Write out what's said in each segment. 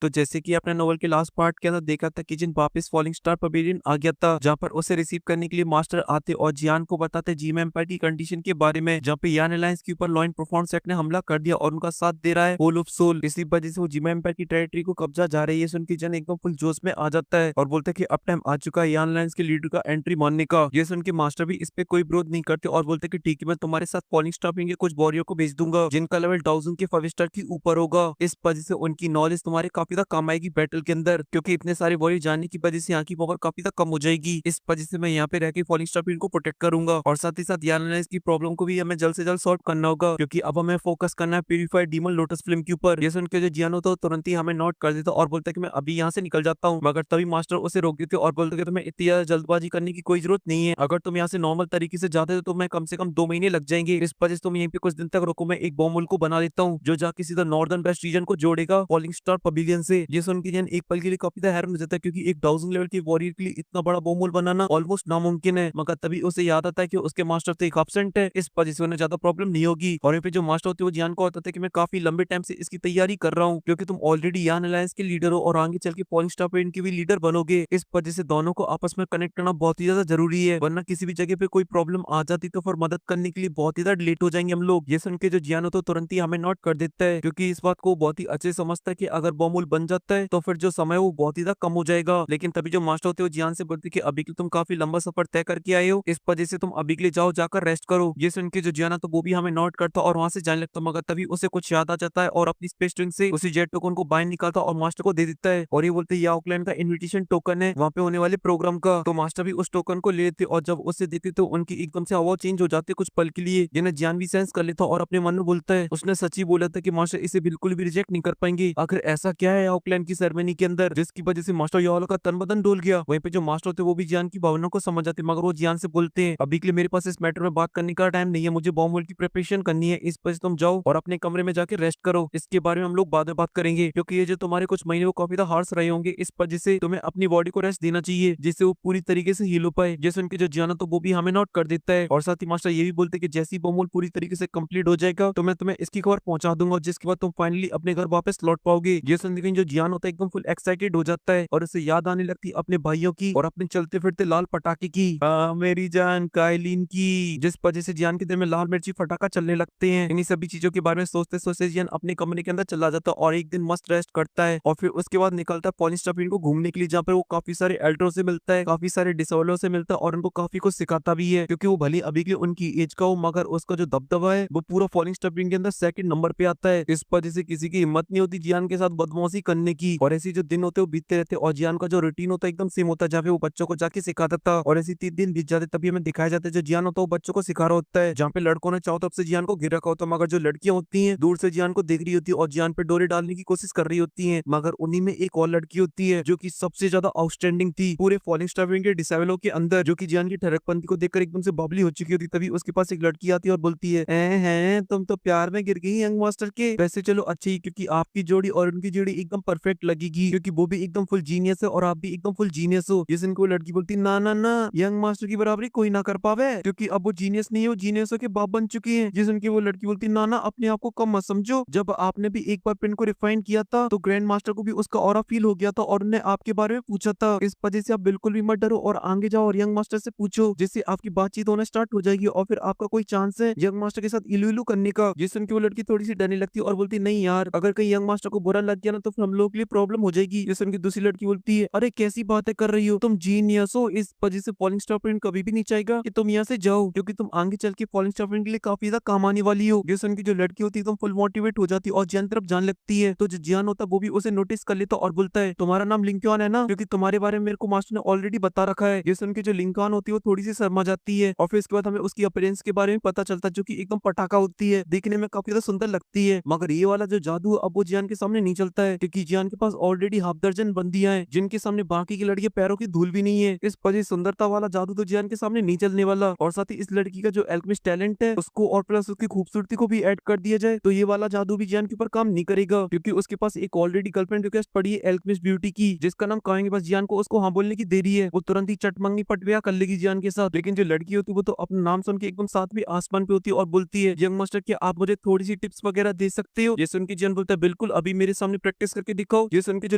तो जैसे कि आपने नोवेल के लास्ट पार्ट के अंदर देखा था कि जिन वापस फॉलिंग स्टार पवेलियन आ गया था, जहाँ पर उसे रिसीव करने के लिए मास्टर आते और जियान को बताते जीम एम्पायर की कंडीशन के बारे में, जहाँ पे यान अलायंस के ऊपर लॉ एंड परफॉर्मेंस एक्ट ने हमला कर दिया और उनका साथ दे रहा है होल ऑफ सोल। इसी वजह से वो जीम एम्पायर की टेरिटरी को कब्जा जा रही है। सुन के जन एकदम फुल जोश में आ जाता है और बोलता है कि अब टाइम आ चुका है यान अलायंस के लीडर का एंट्री मानने का। ये सुन के मास्टर भी इस पे कोई विरोध नहीं करते और बोलते कि ठीक है, मैं तुम्हारे साथ फॉलिंग स्टार के कुछ वॉरियर को भेज दूंगा जिनका लेवल 1000 के 5 स्टार के ऊपर होगा। इस वजह से उनकी नॉलेज तुम्हारे काफी ज्यादा काम आएगी बैटल के अंदर, क्योंकि इतने सारे वॉरियर जानने की वजह से यहाँ की पावर काफी ज्यादा कम हो जाएगी। इस वजह से मैं यहाँ पे रह के फॉलिंग स्टार को प्रोटेक्ट करूंगा और साथ ही साथ यान अलायंस की प्रॉब्लम को भी हमें जल्द से जल्द सॉल्व करना होगा, क्योंकि अब हमें फोकस करना है प्यूरिफाइड डीमन लोटस फिल्म के ऊपर। ये सुन के जो जियान होता है तुरंत ही हमें नोट कर देता और बोलता है कि मैं अभी यहाँ से निकल जाता हूँ, मगर तभी मास्टर उसे रोक देते और बोलते कि तुम्हें इतनी ज्यादा जल्दबाजी करने की कोई जरूरत नहीं है। अगर तुम यहाँ से नॉर्मल तरीके से जाते हो तो मैं कम से कम 2 महीने लग जाएंगे। इस वजह से तुम यहीं पे कुछ दिन तक रुको, मैं एक बॉम्ब को बना देता हूँ जो जाके सीधा नॉर्दर्न वेस्ट रीजन को जोड़ेगा फॉलिंग स्टार पवेलियन से। ये सुन के एक पल के लिए काफी ज्यादा हैरान हो जाता है, क्योंकि एक 1000 लेवल के वॉरियर के लिए इतना बड़ा बॉम्ब बनाना ऑलमोस्ट नामुमकिन है। मगर तभी उसे याद आता है कि उसके मास्टर तो एक एब्सेंट है, इस वजह से उन्हें ज्यादा प्रॉब्लम नहीं होगी। और यहाँ पे जो मास्टर होते हैं वो जियान को बताते हैं कि मैं काफी लंबे टाइम से इसकी तैयारी कर रहा हूँ, क्योंकि तुम ऑलरेडी यान अलायंस के लीडर हो और आगे चल के फॉलिंग स्टार पे इनके भी लीडर बनोगे। इस वजह से दोनों को आपस में कनेक्ट करना बहुत ही ज्यादा जरूरी है, वरना किसी भी जगह पे कोई प्रॉब्लम आ जाती तो फिर मदद करने के लिए बहुत ही ज्यादा लेट हो जाएंगे हम लोग। ये सुन के जो जियान होता है तुरंत ही हमें नोट कर देता है, क्योंकि इस बात को बहुत ही अच्छे से समझता है कि अगर बॉम्ब बन जाता है तो फिर जो समय वो बहुत ही ज्यादा कम हो जाएगा। लेकिन तभी जो मास्टर होते हैं वो जियान से बोलते हैं कि अभी के तुम काफी लंबा सफर तय करके आए हो, इस वजह से तुम अभी के लिए जाओ, जाकर रेस्ट करो। ये सुन के जो जियान तो वो भी हमें नोट करता और वहां से जाने लगता, मगर तभी उसे कुछ याद आ जाता है और अपनी स्पेस टून से उसी जेट टोकन को बाहर निकालता और मास्टर को दे देता है और ये बोलते हैं ये ऑकलैंड का इनविटेशन टोकन है वहाँ पे होने वाले प्रोग्राम का। तो मास्टर भी उस टोकन को ले लेते और जब उसे देते तो उनकी एकदम से हवा चेंज हो जाती है कुछ पल के लिए, जिन्हें जियान भी सेंस कर लेता और अपने मन में बोलता है उसने सच ही बोला था कि मास्टर इसे बिल्कुल भी रिजेक्ट नहीं कर पाएंगे। आखिर ऐसा क्या है ऑकलैंड की सेरेमनी के अंदर जिसकी वजह से मास्टर याओ का तन बदन डोल गया। वहीं पे जो मास्टर होते वो भी जियान की भावना को समझ जाते, मगर वो जियान से बोलते हैं अभी के लिए मेरे पास इस मैटर में बात करने का टाइम नहीं है, मुझे बॉम्ब की प्रिपरेशन करनी है, इस वजह से तुम जाओ और अपने कमरे में जाके रेस्ट करो, इसके बारे में हम लोग बाद में बात करेंगे। क्योंकि ये जो तुम्हारे कुछ महीने वो काफी ज्यादा हार्श रहे होंगे, इस वजह से तुम्हें अपनी बॉडी को रेस्ट देना चाहिए जिससे वो पूरी तरीके से हील हो पाए। जैसे उनके जो जियान तो वो भी हमें नोट कर देता है और साथ ही मास्टर ये भी बोलते हैं कि जैसी बॉम्ब पूरी तरीके से कंप्लीट हो जाएगा तो मैं तुम्हें इसकी खबर पहुंचा दूंगा, जिसके बाद तुम फाइनली अपने घर वापस लौट पाओगे। ये सुनते ही जो जियान होता है एकदम फुल एक्साइटेड हो जाता है और उसे याद आने लगती अपने भाइयों की और अपने चलते फिरते लाल पटाखे की, मेरी जान काइलिन की, जिस वजह से जियान के दिल में लाल मिर्ची फटाखा चलने लगते हैं। इन्हीं सभी चीजों के बारे में सोचते सोचते जियान अपने कमरे के अंदर चला जाता है और एक दिन मस्त रेस्ट करता है और फिर उसके बाद निकलता है पॉलिश स्टाफिन को घूमने के लिए, जहाँ पर वो काफी सारे एल्डरों से मिलता है, काफी सारे डिसोलो से मिलता है और उनको काफी कुछ सिखाता भी है, क्योंकि वो भले अभी के उनकी एज का हो मगर उसका जो दबदबा है वो पूरा फॉलिंग स्टाफिन के अंदर सेकंड नंबर पे आता है। इस वजह से किसी की हिम्मत नहीं होती जियान के साथ बदमाशी करने की और ऐसे जो दिन होते हैं वो बीतते रहते हैं और जियान का जो रूटीन होता है एकदम सेम होता है, जहाँ पे वो बच्चों को जाके सिखाता था और ऐसे 3 दिन बीत जाते तभी हमें दिखाया जाता है जो जियान होता है वो बच्चों को सिखा रहा होता है, जहाँ पे लड़कों ने चारों तरफ से जियान को घेर रखा होता है, मगर जो लड़कियां होती हैं दूर से जियान को देख रही होती है और जियान पे डोरे डालने की कोशिश कर रही होती है। मगर उन्हीं में एक और लड़की होती है जो की सबसे ज्यादा आउटस्टैंडिंग थी पूरे फॉलिंग स्टार के डिसेबलों के अंदर, जो की जियान की ठरकपंती को देखकर एकदम से बाबली हो चुकी होती। तभी उसके पास एक लड़की आती है और बोलती है हैं तुम तो प्यार में गिर गई यंग मास्टर के, वैसे चलो अच्छी क्योंकि आपकी जोड़ी और उनकी जोड़ी एकदम परफेक्ट लगेगी, क्योंकि वो भी एकदम फुल जीनियस है और आप भी एकदम फुल जीनियस हो। जिस इनको लड़की बोलती ना ना ना यंग मास्टर की बराबरी कोई ना कर पावे, क्योंकि अब वो जीनियस नहीं है, वो जीनियसों के बाप बन चुकी है। जिस उनकी वो लड़की बोलती ना ना अपने आप को कम मत समझो, जब आपने भी एक बार पिन को रिफाइन किया था तो ग्रैंड मास्टर को भी उसका ऑरा फील हो गया था और उन्हें आपके बारे में पूछा था, इस वजह से आप बिल्कुल भी मत डरो और आगे जाओ और यंग मास्टर से पूछो, जिससे आपकी बातचीत होना स्टार्ट हो जाएगी और फिर आपका कोई चांस है यंग मास्टर के साथ इलू इलू करने का। जिस उनकी वो लड़की थोड़ी सी डरने लगती है और बोलती नहीं यार अगर कहीं यंग मास्टर को बुरा लग गया ना तो फिर हम लोग के लिए प्रॉब्लम हो जाएगी। जिस उनकी दूसरी लड़की बोलती है अरे कैसी बातें कर रही हो, तुम जीनियस हो, इस वजह से फॉलिंग स्टार प्रिंट कभी भी नहीं चाहेगा कि तुम यहाँ से जाओ, क्योंकि तुम आगे चल के फॉलिंग स्टार प्रिंट के लिए काफी ज्यादा काम आने वाली हो। जिस उनकी जो लड़की होती है तुम फुल मोटिवेट हो जाती है और जियान तरफ जान लगती है, तो जो जियान होता है वो भी उसे नोटिस कर लेता और बोलता है तुम्हारा नाम लिंकन है ना, क्योंकि तुम्हारे बारे में मेरे को मास्टर ने ऑलरेडी बता रखा है। जिस उनकी जो लिंकन होती है वो थोड़ी सी शर्मा जाती है और फिर इसके बाद हमें उसकी अपीयरेंस के बारे में पता चलता है, जो की एकदम पटाखा होती है, देखने में काफी ज्यादा सुंदर लगती है। मगर ये वाला जो जादू अब वो जियान के सामने नहीं चलता है, क्योंकि जियान के पास ऑलरेडी हाफ दर्जन बंदियां हैं जिनके सामने बाकी की लड़कियां पैरों की धूल भी नहीं है। इस वजह सुंदरता वाला जादू तो जियान के सामने नहीं चलने वाला और साथ ही इस लड़की का जो एल्केमिस्ट टैलेंट है उसको और प्लस उसकी खूबसूरती को भी ऐड कर दिया जाए तो ये वाला जादू भी जियान के ऊपर काम नहीं करेगा, क्योंकि उसके पास एक ऑलरेडी गर्लफ्रेंड रिक्वेस्ट पड़ी है एल्केमिस्ट ब्यूटी की, जिसका नाम कहेंगे बस जियान को उसको हाँ बोलने की देरी है, वो तुरंत ही चटमंगनी पटविया कर लेगी जियान के साथ। लेकिन जो लड़की होती है वो तो अपना नाम सुन के एकदम साथ भी आसमान पे होती है और बोलती है यंग मास्टर क्या आप मुझे थोड़ी सी टिप्स वगैरह दे सकते हो। जैसे उनकी जियान बोलता है बिल्कुल अभी मेरे सामने प्रैक्टिस इम्प्रेस करके दिखाओ। ये सुन के जो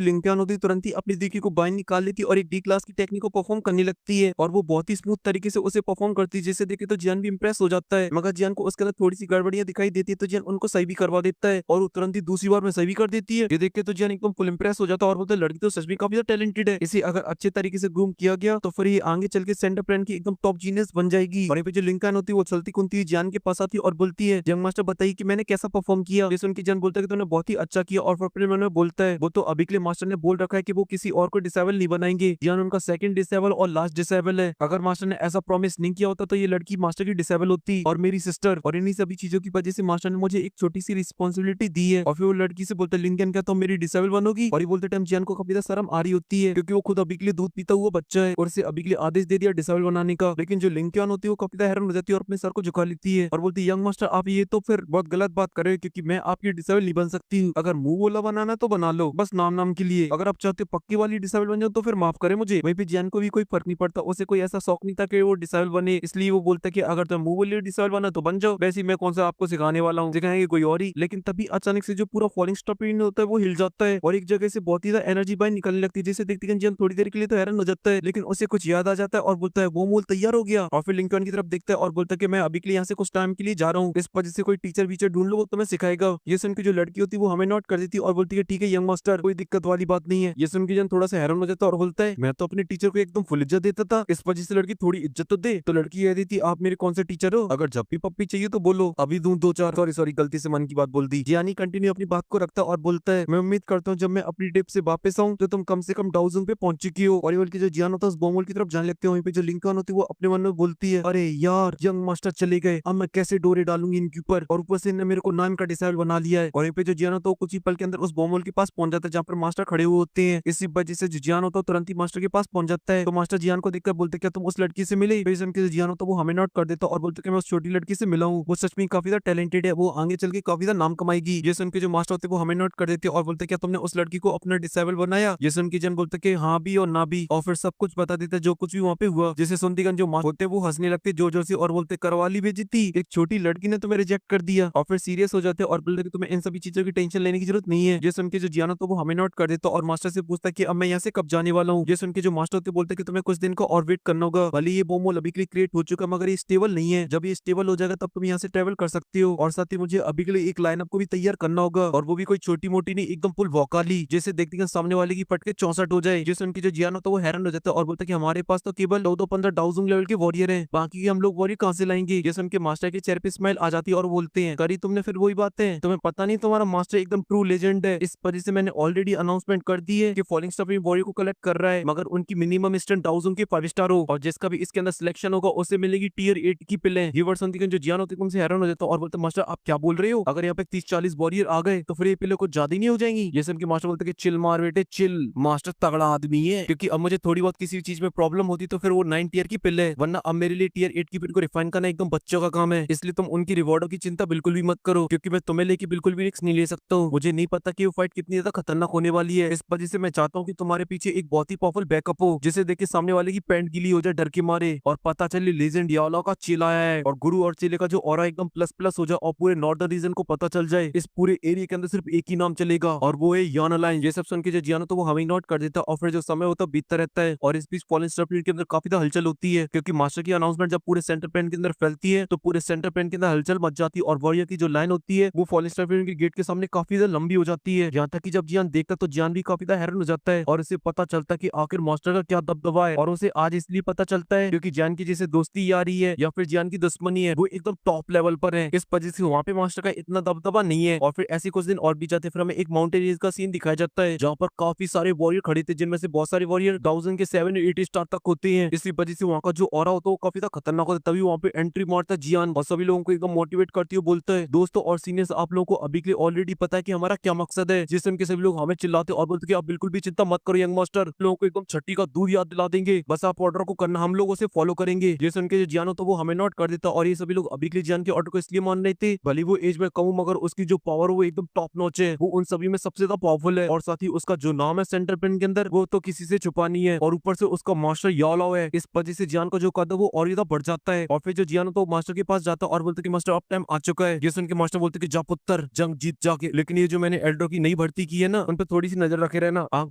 लिंकन होती है तुरंत ही अपनी दिकी को बाहर निकाल लेती है और एक डी क्लास की टेक्निक को परफॉर्म करने लगती है और वो बहुत ही स्मूथ तरीके से उसे परफॉर्म करती है, जिसे देखे तो जियान भी इम्प्रेस हो जाता है। मगर जियान को उसके अंदर थोड़ी सी गड़बड़ियां दिखाई देती है तो जियान उनको सही भी करवा देता है और वो तुरंत ही दूसरी बार में सही भी कर देती है। ये देख के तो जियान एकदम फुल इम्प्रेस हो जाता है और बोलते लड़की तो सच में काफी ज्यादा टैलेंटेड है, इसे अगर अच्छे तरीके से ग्रूम किया गया तो फिर ये आगे चल के सेंटर प्लान की एकदम टॉप जीनियस बन जाएगी। और यहाँ पे जो लिंकन होती है वो चलती कुंती हुई जियान के पास आती है और बोलती है जंग मास्टर बताइए कि मैंने कैसा परफॉर्म किया। ये सुन के जियान बोलता है कि तूने बहुत ही अच्छा किया और फिर अपने मन में बोलता है वो तो अभी के लिए मास्टर ने बोल रखा है कि वो किसी और को डिसेबल नहीं बनाएंगे। जियान उनका सेकंड डिसेबल और लास्ट डिसेबल है। अगर मास्टर ने ऐसा प्रॉमिस नहीं किया होता तो ये लड़की मास्टर की डिसेबल होती और मेरी सिस्टर, और इन्हीं सभी चीजों की वजह से मास्टर ने मुझे एक छोटी सी रिस्पॉन्सिबिलिटी दी है। और फिर वो लड़की से बोलते लिंकन क्या तुम मेरी डिसेबल बनोगी। और ये बोलते टाइम जियान को काफी शर्म आ रही होती है क्योंकि वो खुद अभी के लिए दूध पीता हुआ बच्चा है और उसे अभी के लिए आदेश दे दिया डिसेबल बनाने का। लेकिन जो लिंकन होती है वो काफी हैरान हो जाती है और अपने सर को झुका लेती है और बोलती है यंग मास्टर आप ये तो फिर बहुत गलत बात कर रहे हो क्योंकि मैं आपकी डिसेबल नहीं बन सकती हूँ। अगर मुंह बोला बनाना तो बना लो, बस नाम नाम के लिए। अगर आप चाहते हो पक्की वाली डिसेबल बन जाओ तो फिर माफ करें मुझे। वहीं पे जियान को भी कोई फर्क नहीं पड़ता, उसे कोई ऐसा शौक नहीं था कि वो डिसेबल बने, इसलिए वो बोलता है कि अगर तुम मुंह बोली डिसेबल बना तो बन जाओ, वैसे ही मैं कौन सा आपको सिखाने वाला हूँ, सिखाएंगे कोई और ही। लेकिन तभी अचानक से जो पूरा फॉलिंग स्टार पीरियड होता है वो हिल जाता है और एक जगह से बहुत ही ज्यादा एनर्जी बाहर निकलने लगती है, जिसे देखते जियान थोड़ी देर के लिए तो हैरान हो जाता है लेकिन उसे कुछ याद आ जाता है और बोलता है वो मूल तैयार हो गया। और फिर लिंकन की तरफ देखता है और बोलता है कि मैं अभी के लिए यहाँ से कुछ टाइम के लिए जा रहा हूँ, इस वजह से कोई टीचर वीचर ढूंढ लो वो तुम्हें सिखाएगा। ये सुन के जो लड़की होती है वो हमें नोट कर देती है और बोलती है ठीक है यंग मास्टर कोई दिक्कत वाली बात नहीं है। ये सुन के जियान थोड़ा सा हैरान हो जाता है और बोलता है मैं तो अपने टीचर को एकदम फुल इज्जत देता था, इस वजह से लड़की थोड़ी इज्जत तो दे। तो लड़की कह देती आप मेरे कौन से टीचर हो, अगर जब भी पप्पी चाहिए तो बोलो अभी दूं दो चार। सॉरी सॉरी गलती से मन की बात बोल दी। जियानी कंटिन्यू अपनी बात को रखता और बोलता है मैं उम्मीद करता हूँ जब मैं अपनी ट्रिप से वापस आऊँ तो तुम कम से कम डाउजन पे पहुंच चुकी हो। और की जो जियान होता है उस बॉम्बल की तरफ जाने लगते हैं। वहीं पे जो लिंकन होती है वो अपने मन में बोलती है अरे यार यंग मास्टर चले गए, अब मैं कैसे डोरे डालूंगी इनके ऊपर, और ऊपर से इन्होंने मेरे को नाम का डिसाइड बना लिया है। और यहाँ पे जो जियान होता है कुछ ही पल के अंदर उस बॉम्बल के पास पहुंच जाता है जहाँ पर मास्टर खड़े हुए होते हैं। इसी वजह से जो जियान होता है तुरंत ही मास्टर के पास पहुंच जाता है। तो मास्टर जियान को देखकर बोलते क्या तुम उस लड़की से मिले। जो जियान होता है वो हमें नोट कर देता और बोलते मैं उस छोटी लड़की से मिला हूँ, वो सच में काफी ज्यादा टैलेंटेड है, वो आगे चल के काफी ज्यादा नाम कमाएगी। ये सुन के जो मास्टर होते वो हमें नोट कर देते और बोलते क्या तुमने उस लड़की को अपना डिसेबल बनाया। ये सुन के जन बोलते कि हाँ भी और ना भी, और फिर सब कुछ बता देते जो कुछ भी वहाँ पे हुआ। जिसे सुनती जो मास्टर होते वो हंसने लगते जोर जोर से और बोलते करवाली भेजी थी, एक छोटी लड़की ने तुम्हें रिजेक्ट कर दिया। और फिर सीरियस हो जाते और बोलते तुम्हें इन सभी चीजों की टेंशन लेने की जरूरत नहीं है। ये सुन के जो जियान तो वो हमें नोट कर देता और मास्टर से पूछता कि अब मैं यहाँ से कब जाने वाला हूँ। ये सुन के जो मास्टर होते बोलते कि तुम्हें कुछ दिन को और वेट करना होगा, भले ये बोमोल अभी के लिए क्रिएट हो चुका मगर ये स्टेबल नहीं है, जब ये स्टेबल हो जाएगा तब तुम यहाँ से ट्रेवल कर सकते हो। और साथ ही मुझे अभी के लिए एक लाइनअप को भी तैयार करना होगा और वो भी कोई छोटी मोटी नहीं, एकदम फुल वोकाली, जैसे देखते सामने वाले की फटके 64 हो जाए। जिससे उनकी जो जियान होता है वो हैरान हो जाता है और बोलता है कि हमारे पास तो केवल 14-15 डाउजिंग लेवल के वॉरियर हैं, बाकी के हम लोग वॉरियर कहां से लाएंगे। जैसे उनके मास्टर के चेहरे पे स्माइल आ जाती है और बोलते हैं करी तुमने फिर वही बात है, तुम्हें पता नहीं तुम्हारा मास्टर एकदम ट्रू लेजेंड है, इस वजह से मैंने ऑलरेडी अनाउंसमेंट कर दी है कि फॉलिंग स्टार वॉरियर को कलेक्ट कर रहा है, मगर उनकी मिनिमम स्ट्रेंथ डाउजिंग के 5 स्टार हो और जिसका भी इसके अंदर सिलेक्शन होगा उसे मिलेगी टियर 8 की पिलें। ये वर्ड सुनती जो जियान होती है उनसे हैरान हो जाता और बोलते मास्टर आप क्या बोल रहे हो, अगर यहाँ पे 30-40 वॉरियर आ गए तो फिर ये पिले कुछ ज्यादा नहीं हो जाएंगी। जैसे उनके मास्टर बोलते चिल मार बेटे चिल, मास्टर तगड़ा आदमी है, क्योंकि अब मुझे थोड़ी बहुत किसी चीज में प्रॉब्लम होती तो फिर वो 9 टियर की पिल है, वरना अब मेरे लिए टियर 8 की पिल को रिफाइन करना एकदम बच्चों का काम है। इसलिए तुम उनकी रिवॉर्डों की चिंता बिल्कुल भी मत करो क्योंकि मैं तुम्हें लेके बिल्कुल भी रिस्क नहीं ले सकता हूँ। मुझे नहीं पता कि वो फाइट कितनी ज्यादा खतरनाक होने वाली है, इस वजह से मैं चाहता हूँ कि तुम्हारे पीछे एक बहुत ही पावरफुल बैकअप हो, जिसे देख के सामने वाले की पैंट गीली हो जाए डर के मारे और पता चले लेजेंड याला का चेला है और गुरु और चेले का जो ऑरा एकदम प्लस प्लस हो जाए और पूरे नॉर्दर्न रीजन को पता चल जाए इस पूरे एरिया के अंदर सिर्फ एक ही नाम चलेगा और वो है यान अलायंस। ये सब सुन के जो जियानो तो वो हमें नोट कर देता और फिर जो समय होता बीतता रहता है और इस बीच फॉरेन स्टार के अंदर काफी ज्यादा हलचल होती है क्योंकि मास्टर की अनाउंसमेंट जब पूरे सेंटर प्लान के अंदर फैलती है तो पूरे सेंटर प्लान के अंदर हलचल मच जाती है और वॉरियर की जो लाइन होती है वो फॉरेन स्टार के गेट के सामने काफी ज्यादा लंबी हो जाती है। यहाँ तक कि जब जियान देखता तो जियान भी काफी ज्यादा हैरान हो जाता है और उसे पता चलता कि आखिर मास्टर का क्या दबदबा है और उसे आज इसलिए पता चलता है क्योंकि जियान की जैसे दोस्ती यारी है या फिर जियान की दुश्मनी है वो एकदम टॉप लेवल पर है, इस वजह से वहाँ पे मास्टर का इतना दबदबा नहीं है। और फिर ऐसे कुछ दिन और भी जाते फिर हमें एक माउंटेन रेस का सीन दिखाया जाता है जहाँ पर काफी सारे वॉरियर खड़े थे जिनमें से बहुत सारे वॉरियर 1000 के 7-8 स्टार तक होते हैं। इसी वजह से वहाँ का जो ऑरा होता है वो काफी ज्यादा खतरनाक होता है। तभी वहाँ पे एंट्री मारता है जियान और सभी लोगों को एकदम मोटिवेट करती हुए बोलता है दोस्तों और सीनियर्स आप लोगों को अभी के लिए ऑलरेडी पता है कि हमारा क्या मकसद है, जिससे उनके सभी लोग हमें चिल्लाते और बोलते कि आप बिल्कुल भी चिंता मत करो यंग मास्टर, लोगों को एकदम छठी का दूध याद दिला देंगे, बस आप ऑर्डर को करना हम लोग उसे फॉलो करेंगे। जैसे उनके जो जियान तो वो हमें नोट कर देता और ये सभी लोग अभी के लिए जियान के ऑर्डर को इसलिए मान रहे थे भले वो एज में कम मगर उसकी जो पावर वो एकदम टॉप नॉच है, वो उन सभी में सबसे ज्यादा पावरफुल है और साथ ही उसका जो नाम है सेंटर पिन के अंदर वो तो किसी से छुपा नहीं है और ऊपर से उसका मास्टर यालाओ है। इस वजह से जियान का जो कद है वो और ज्यादा बढ़ जाता है और फिर जो जियान तो मास्टर के पास जाता है और बोलते कि मास्टर अब टाइम आ चुका है। ये सुन के मास्टर बोलते कि जा पुत्र जंग जीत जाके, लेकिन ये जो मैंने एल्डर की नई भर्ती की है ना उन पे थोड़ी सी नजर रखे रहना, आंख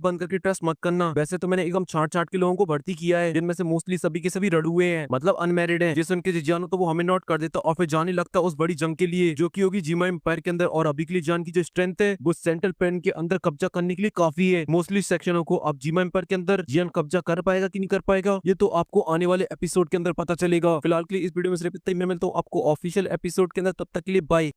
बंद करके ट्रस्ट मत करना। वैसे तो मैंने एकदम छाट छाट के लोगों को भर्ती किया है जिनमें से मोस्टली सभी के सभी रड़ुए हैं, मतलब अनमेरिड हैं। जिस उनके जानो तो वो हमें नोट कर देता और फिर जाने लगता उस बड़ी जंग के लिए जो कि होगी जीमा एम्पायर के अंदर। और अभी के लिए जान की जो स्ट्रेंथ है वो सेंट्रल पेन के अंदर कब्जा करने के लिए काफी है मोस्टली सेक्शनों को। अब जीमा एम्पायर के अंदर जियान कब्जा कर पाएगा कि नहीं कर पाएगा ये तो आपको आने वाले एपिसोड के अंदर पता चलेगा। फिलहाल के लिए इस वीडियो में सिर्फ इतना ही। मैं मिलता हूँ आपको ऑफिशियल एपिसोड के अंदर, तब तक के लिए बाय।